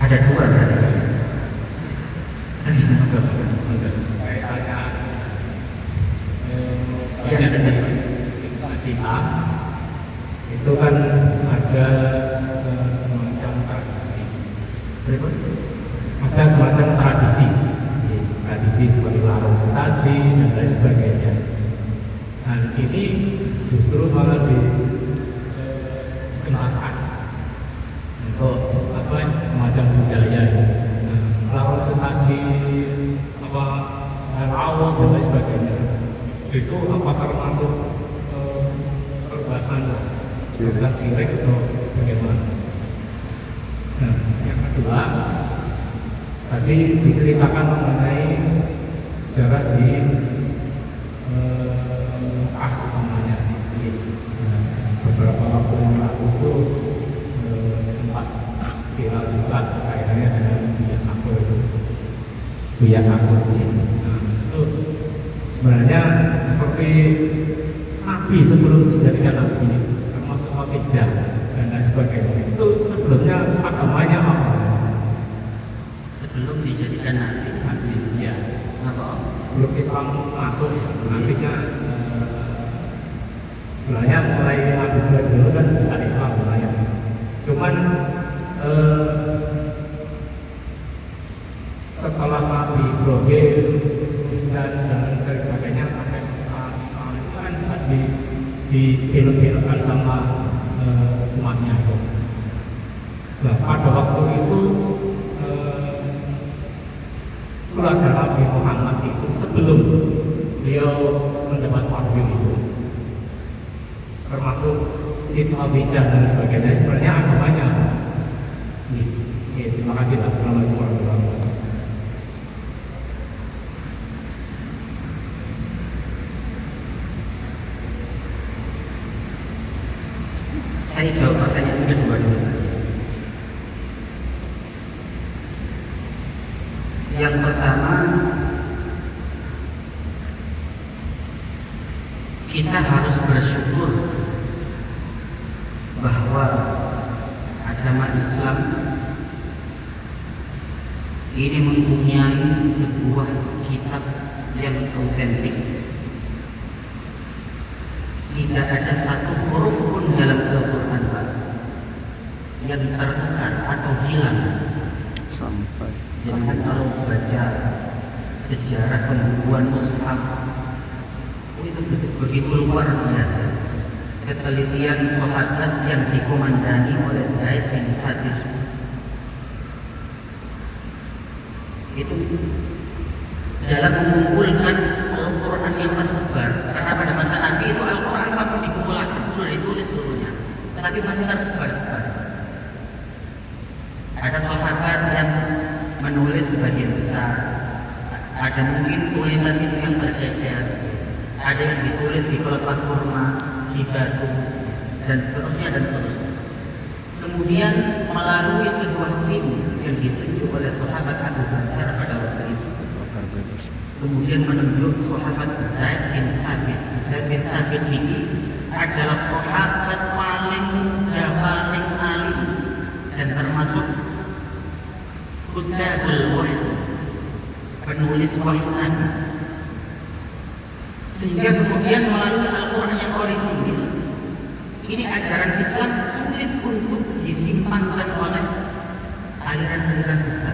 Ada dua tadi. Yang kita itu kan ada semacam tradisi. Ada semacam tradisi seperti larung sesaji dan lain sebagainya. Dan ini justru malah dikenalkan untuk semacam budaya. Larung sesaji rawon dan lain sebagainya itu apa termasuk perbuatan syirik atau bagaimana? Nah, yang kedua tadi diceritakan mengenai sejarah di Mekah utamanya. Beberapa waktu yang lalu itu sempat viral juga kaitannya dengan Buya Sakur. Nah, itu sebenarnya seperti nabi sebelum dijadikan nabi, termasuk Khadijah dan lain sebagainya. Itu sebelumnya agamanya apa? Sebelum dijadikan nabi, Ya, apa? sebelum Islam masuk ya, nabinya sebenarnya mulai Nabi dulu kan bukan Islam mulanya. Cuman setelah Nabi Ibrahim dan sebagainya sampai saat itu kan juga dibelok-belokkan sama umatnya itu. Nah, pada waktu itu keluarga Nabi Muhammad itu sebelum beliau mendapat wahyu itu, termasuk Siti Khadijah dan sebagainya, sebenarnya agamanya. Terima kasih. Assalamualaikum warahmatullahi wabarakatuh. Saya jawab pertanyaan kedua dulu. Yang pertama, kita harus bersyukur bahwa agama Islam ini mempunyai sebuah kitab yang autentik. Tidak ada satu huruf pun dalam Al-Quran yang tertukar atau hilang. Sampai Jadi kalau baca sejarah pembukuan mushaf itu begitu luar biasa. Ketelitian sahabat yang dikomandani oleh Zaid bin Thabit itu dalam mengumpulkan Al-Quran yang tersebar. Karena pada masa Nabi itu Al-Quran sampai dikumpulkan, sudah ditulis seluruhnya, tetapi masih tersebar-sebar. Ada sahabat yang menulis sebagian besar, ada mungkin tulisan itu yang tercecer, ada yang ditulis di pelepah kurma, di batu, dan seterusnya. Kemudian melalui sebuah tim yang ditunjuk oleh sahabat Abu Bakar pada waktu itu, kemudian menunjuk sahabat Zaid bin Thabit. Zaid bin Thabit ini adalah sahabat paling muda, paling alim, dan termasuk Kutabul Wahyi, penulis wahyu. Sehingga kemudian melalui Al-Quran yang orisinil, ini ajaran Islam sulit untuk disimpankan oleh aliran-aliran sesat.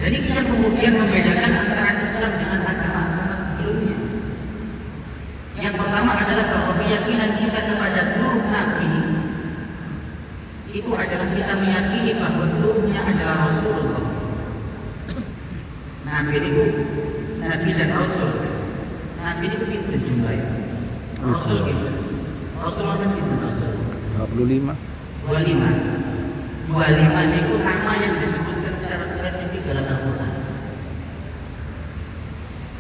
Jadi yang kemudian membedakan antara Islam dengan agama-agama sebelumnya. Yang pertama adalah bahwa keyakinan kita kepada seluruh nabi itu adalah kita meyakini bahwa seluruhnya adalah Rasulullah. Nabi itu Nabi dan Rasul. Nabi itu kita jumlahnya. Rasul itu. Rasulullah kan kita Rasul. 25. 25 itu nama yang disebutkan secara spesifik dalam Al-Quran.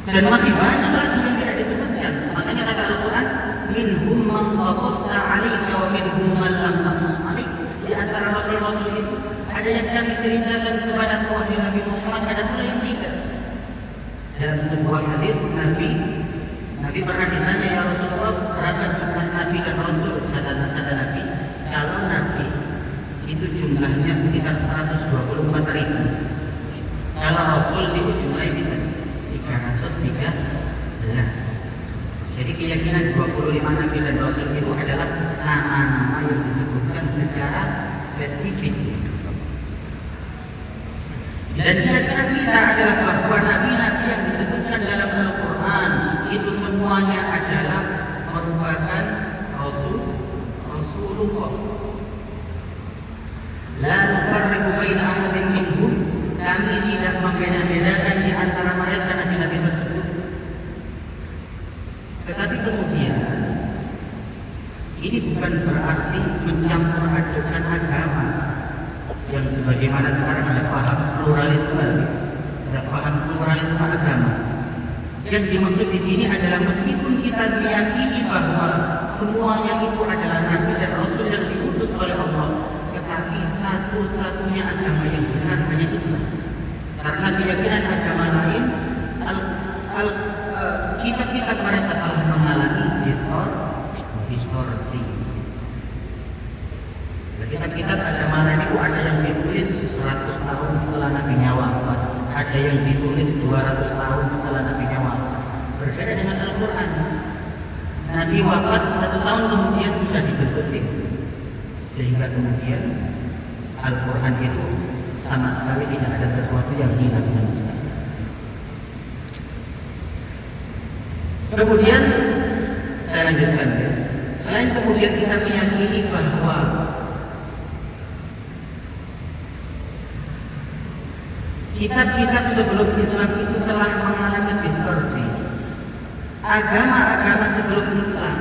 Dan masih banyak lagi yang tidak disebutkan. Makanya kata Al-Quran, minhum man qasasna 'alaika wa minhum man lam naqsus 'alaika. Di antara rasul-rasul itu ada yang kami ceritakan kepada wahai Nabi Muhammad, ada pula yang tidak. Dalam sebuah hadis Nabi pernah ditanya, ya Rasulullah, berapa jumlah Nabi dan Rasul? Kata Nabi, kalau Nabi itu itu jumlahnya sekitar 124.000. Kalau Rasul di ujung lain itu 313. Jadi keyakinan 25 Nabi dan Rasul itu adalah nama-nama yang disebutkan secara spesifik. Dan keyakinan kita adalah bahwa nabi-nabi yang disebutkan dalam Al-Quran itu semuanya adalah merupakan Rasulullah. La nufarriqu baina ahadin minhum, kami tidak membeda-bedakan di antara mereka nabi-nabi tersebut. Tetapi kemudian ini bukan berarti mencampur adukan agama yang sebagaimana sekarang ada paham pluralisme, ada paham pluralisme agama. Yang dimaksud di sini adalah meskipun kita meyakini bahwa semuanya itu adalah nabi dan rasul yang diutus oleh Allah, tetapi satu-satunya agama yang benar hanya Islam. Karena keyakinan agama lain, kitab-kitab mereka telah mengalami distorsi. Kitab-kitab agama lain itu ada yang ditulis 100 tahun setelah Nabi wafat, ada yang ditulis 200 tahun setelah Nabi wafat. Berbeda dengan Al-Quran. Nabi wafat 1 tahun kemudian sudah dibentuk tim, sehingga kemudian Al-Quran itu sama sekali tidak ada sesuatu yang hilang sama sekali. Kemudian saya lanjutkan ya. Selain kemudian kita meyakini bahwa kitab-kitab sebelum Islam itu telah mengalami distorsi. Agama-agama sebelum Islam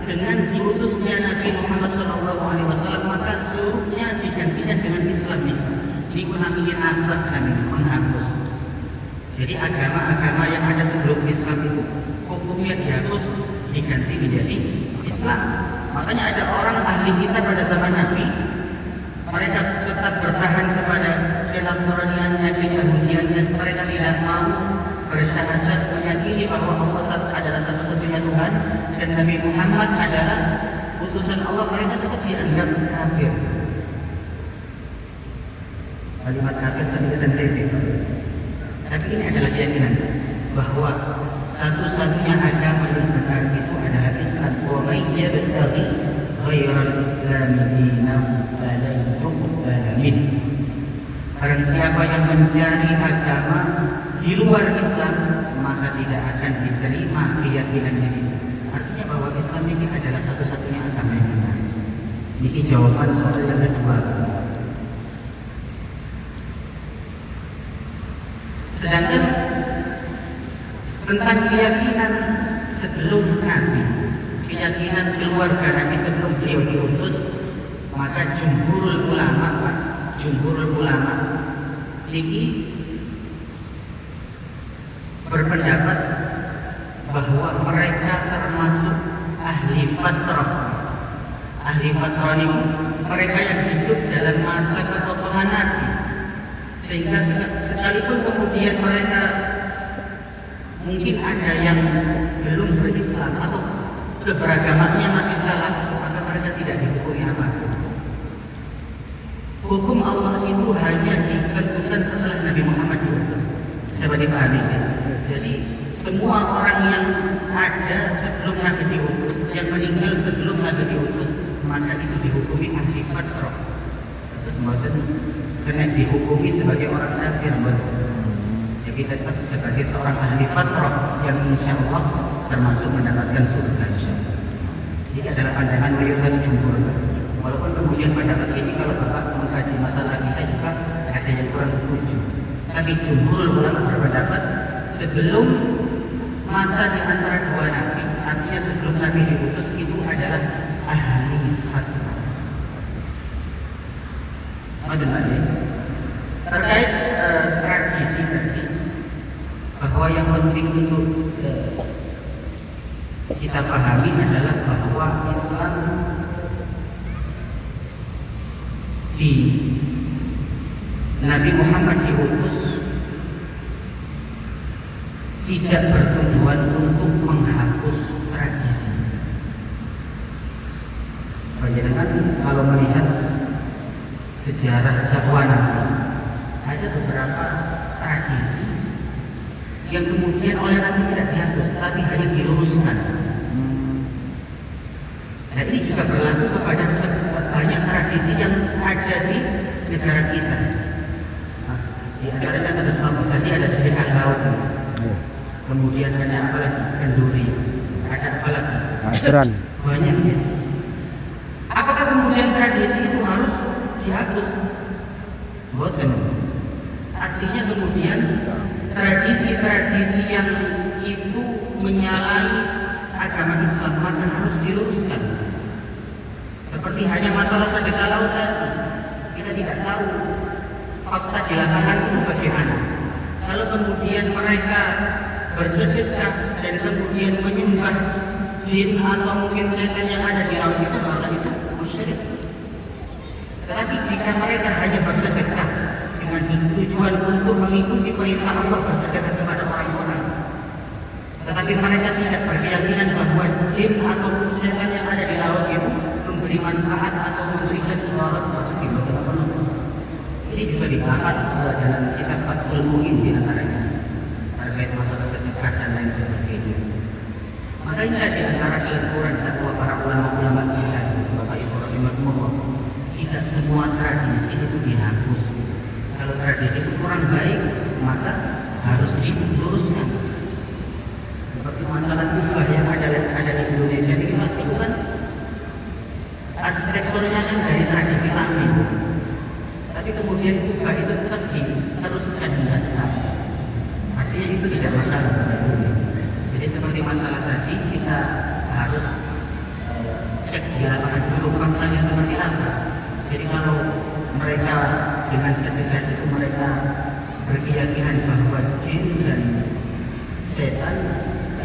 dengan diutusnya Nabi Muhammad SAW, maka seluruhnya digantikan dengan Islam ini. Namanya nasakh, namanya menghapus. Jadi agama-agama yang ada sebelum Islam itu hukumnya dihapus, diganti menjadi Islam. Makanya ada orang ahli kitab pada zaman Nabi, mereka tetap bertahan kepada kenasraniannya, keyahudiannya. Mereka tidak mau bersyahadat meyakini bahwa Allah adalah satu-satunya Tuhan dan Nabi Muhammad adalah utusan Allah. Mereka tetap dianggap kafir. Kalimat kafir sangat sensitif. Tapi ini adalah keyakinan bahwa satu-satunya agama yang benar itu adalah Islam. Wa may yabtaghi ghairal Islam dinan falan yuqbal min. Barang siapa yang mencari agama di luar Islam, maka tidak akan diterima keyakinannya itu. Artinya bahwa Islam ini adalah satu-satunya agama yang benar. Ini jawaban soal yang kedua. Sedangkan tentang keyakinan sebelum Nabi, keyakinan keluarga Nabi sebelum beliau diutus, maka jumhurul ulama ini berpendapat bahwa mereka termasuk ahli fatrah. Ahli fatrah ini mereka yang hidup dalam masa kekosongan Nabi, sehingga sekalipun kemudian mereka mungkin ada yang belum berislam atau keberagamannya masih salah, maka mereka tidak dihukumi apa. Hukum Allah itu hanya ditentukan setelah Nabi Muhammad diutus. Dapat dipahami ya? Jadi semua orang yang ada sebelum Nabi diutus, yang meninggal sebelum Nabi diutus, maka itu dihukumi ahli fatrah. Itu semacam kena dihukumi sebagai orang kafir. Jadi tetap sebagai seorang ahli fatrah yang insya Allah termasuk mendapatkan surga insya Allah. Ini adalah pandangan mayoritas jumhur. Walaupun kemudian pendapat ini kalau Bapak mengkaji masalah kita juga ada yang kurang setuju. Tapi jumhur ulama berpendapat sebelum masa di antara dua nabi, artinya sebelum Nabi diutus itu adalah ahli fatrah. Terkait tradisi tadi, bahwa yang penting untuk kita pahami adalah bahwa Islam di Nabi Muhammad diutus tidak bertujuan untuk menghapus tradisi. Panjenengan kalau melihat sejarah dakwah Nabi ada beberapa tradisi yang kemudian oleh Nabi tidak dihapus tapi hanya diluruskan. Dan ini juga berlaku kepada banyak tradisi yang ada di negara kita. Nah, di antaranya ada selama tadi ada sedekah laut, kemudian ada apa lagi, kenduri, ada apa lagi, Ajaran. banyak ya. Apakah kemudian tradisi itu harus dihapus? Bukan. Artinya kemudian tradisi-tradisi yang itu menyalahi agama Islam maka harus diluruskan. Seperti hanya masalah sedekah laut tadi, kita tidak tahu fakta di lapangan itu bagaimana. Kalau kemudian mereka bersedekah dan kemudian menyembah jin atau mungkin setan yang ada di laut itu, maka itu musyrik. Tetapi jika mereka hanya bersedekah dengan tujuan untuk mengikuti perintah Allah bersedekah kepada orang-orang, tetapi mereka tidak berkeyakinan bahwa jin atau setan yang ada di laut itu memberi manfaat atau memberikan mudarat bagi manusia. Ini juga dibahas dalam kitab Fathul Mu'in di antaranya terkait masalah sedekah dan lain sebagainya. Makanya di antara kelenturan dakwah para ulama-ulama kita, Bapak Ibu rahimahumullah, tidak semua tradisi itu dihapus. Kalau tradisi itu kurang baik, maka harus diluruskan. Seperti masalah kubah yang ada di Indonesia ini, itu kan arsitekturnya kan dari tradisi Nabi. Tapi kemudian kubah itu tetap diteruskan hingga sekarang. Artinya itu tidak masalah. Jadi seperti masalah tadi, kita harus cek di lapangan dulu faktanya seperti apa. Jadi kalau mereka dengan sedekah itu mereka berkeyakinan bahwa jin dan setan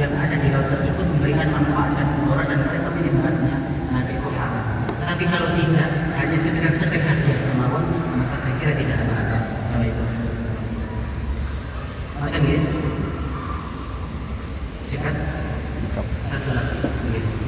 yang ada di laut tersebut memberikan manfaat dan mudarat dan mereka menyembahnya, nah itu haram. Tetapi kalau tidak, hanya sedekah biasa mawon, maka saya kira tidak ada masalah. Itu. Maka dia cekat satu lagi.